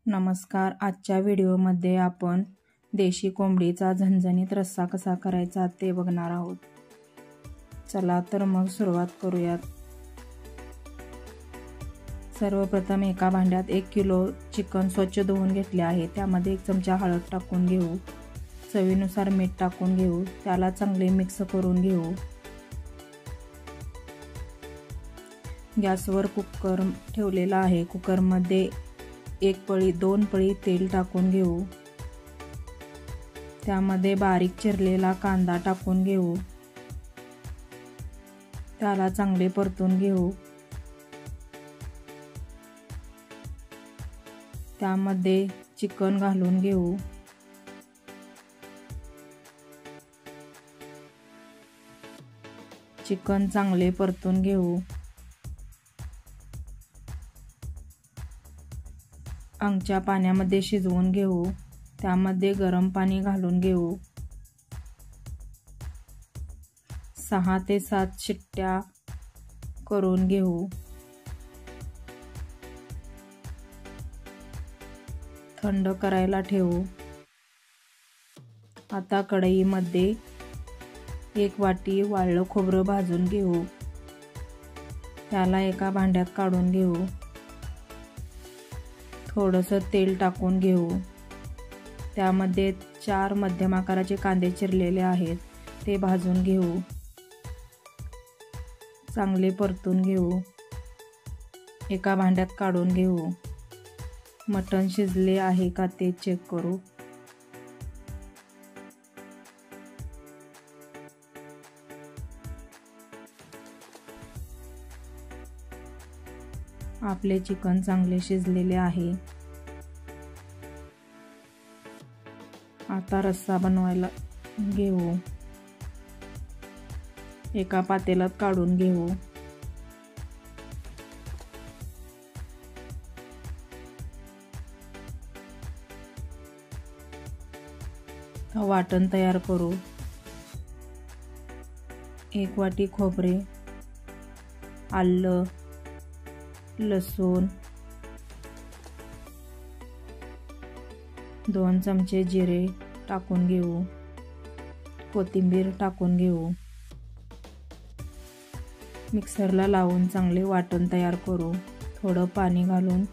नमस्कार. आजच्या व्हिडिओमध्ये आपण देशी कोंबडीचा झणझणीत रस्सा कसा करायचा ते बघणार आहोत. चला तर मग सुरुवात करूयात. सर्वप्रथम एका भांड्यात 1 किलो चिकन स्वच्छ धुवून घेतले आहे. त्यामध्ये 1 चमचा हळद टाकून घेऊ. चवीनुसार मीठ टाकून घेऊ. त्याला चांगले मिक्स करून घेऊ. गॅसवर कुकर ठेवलेला आहे. कुकरमध्ये 2 पळी तेल टाकून घेऊ. त्यामध्ये बारीक चिरलेला कांदा टाकून घेऊ. त्याला चांगले परतून घेऊ. त्यामध्ये चिकन घालून घेऊ. चिकन चांगले परतून घेऊ. अंगच्या पाण्यामध्ये शिजवून घेऊ. त्यामध्ये गरम पाणी घालून घेऊ. 6 ते 7 शिट्ट्या करून घेऊ. थंड करायला ठेवू. आता कढईमध्ये 1 वाटी वाळलं खोबरं भाजून घेऊ. त्याला एका भांड्यात काढून घेऊ. थोडंसं तेल टाकून घेऊ. त्यामध्ये 4 मध्यम आकाराचे कांदे चिरलेले आहेत, ते भाजून घेऊ. चांगले परतून घेऊ. एका भांड्यात काढून घेऊ. मटण शिजले आहे का ते चेक करू. आपले चिकन चांगले शिजलेले आहे. आता रस्सा बनवायला घेऊ. एका पातेल्यात काढून घेऊ. वाटण तयार करू. 1 वाटी खोबरे, आलं, लसूण, 2 चमचे जिरे टाकून घेऊ. कोथिंबीर टाकून घेऊ. मिक्सरला लावून चांगले वाटण तयार करू. थोडं पाणी घालून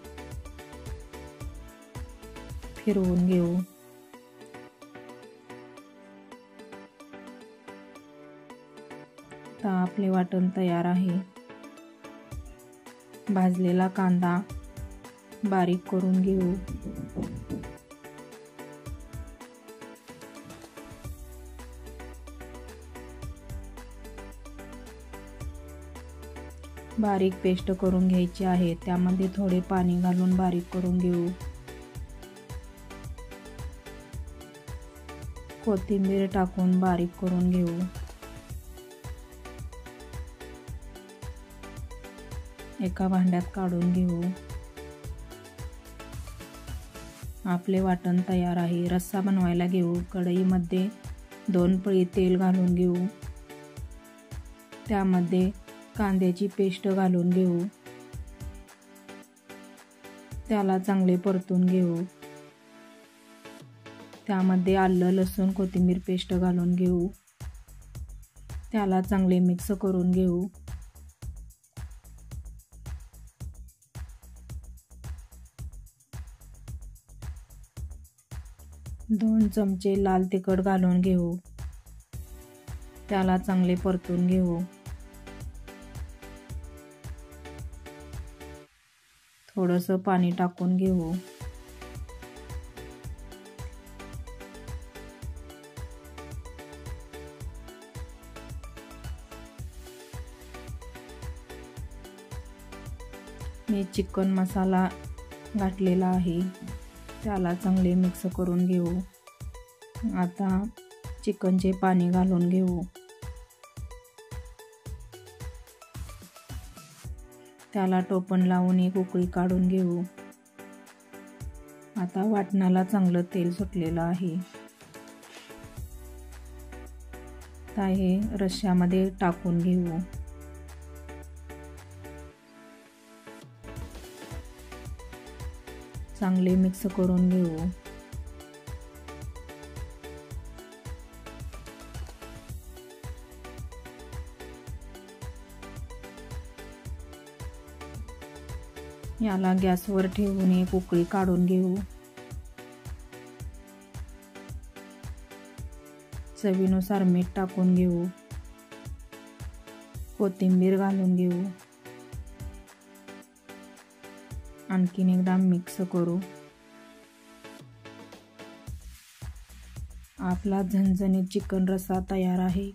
फिरवून घेऊ. आता आपले वाटण तयार आहे. भाजलेला कांदा बारीक करून घेऊ. बारीक पेस्ट करून घ्यायची आहे. त्यामध्ये थोडे पाणी घालून बारीक करून घेऊ. कोथिंबीर टाकून बारीक करून घेऊ. एका भांड्यात काढून घेऊ. आपले वाटण तयार आहे. रस्सा बनवायला घेऊ. कढईमध्ये 2 पळी तेल घालून घेऊ. त्यामध्ये कांद्याची पेस्ट घालून घेऊ. त्याला चांगले परतून घेऊ. त्यामध्ये आलं, लसूण, कोथिंबीर पेस्ट घालून घेऊ. त्याला चांगले मिक्स करून घेऊ. दोन चमचे लाल तिखट घालून घेऊ. त्याला चांगले परतून घेऊ. थोडंसं पाणी टाकून घेऊ. मी चिकन मसाला घातलेला आहे. त्याला चांगले मिक्स करून घेऊ. आता चिकनचे पाणी घालून घेऊ. त्याला टोपण लावून 1 उकळी काढून घेऊ. आता वाटणाला चांगलं तेल सुटलेलं आहे. आता हे रश्श्यामध्ये टाकून घेऊ. चांगले मिक्स करून घेऊ। याला गॅसवर ठेवून एक उकळी काढून घेऊ। चवीनुसार मीठ टाकून घेऊ। कोथिंबीर घालून घेऊ। आणखीन एकदा मिक्स करू। आपला झणझणीत चिकन रस्सा तयार आहे।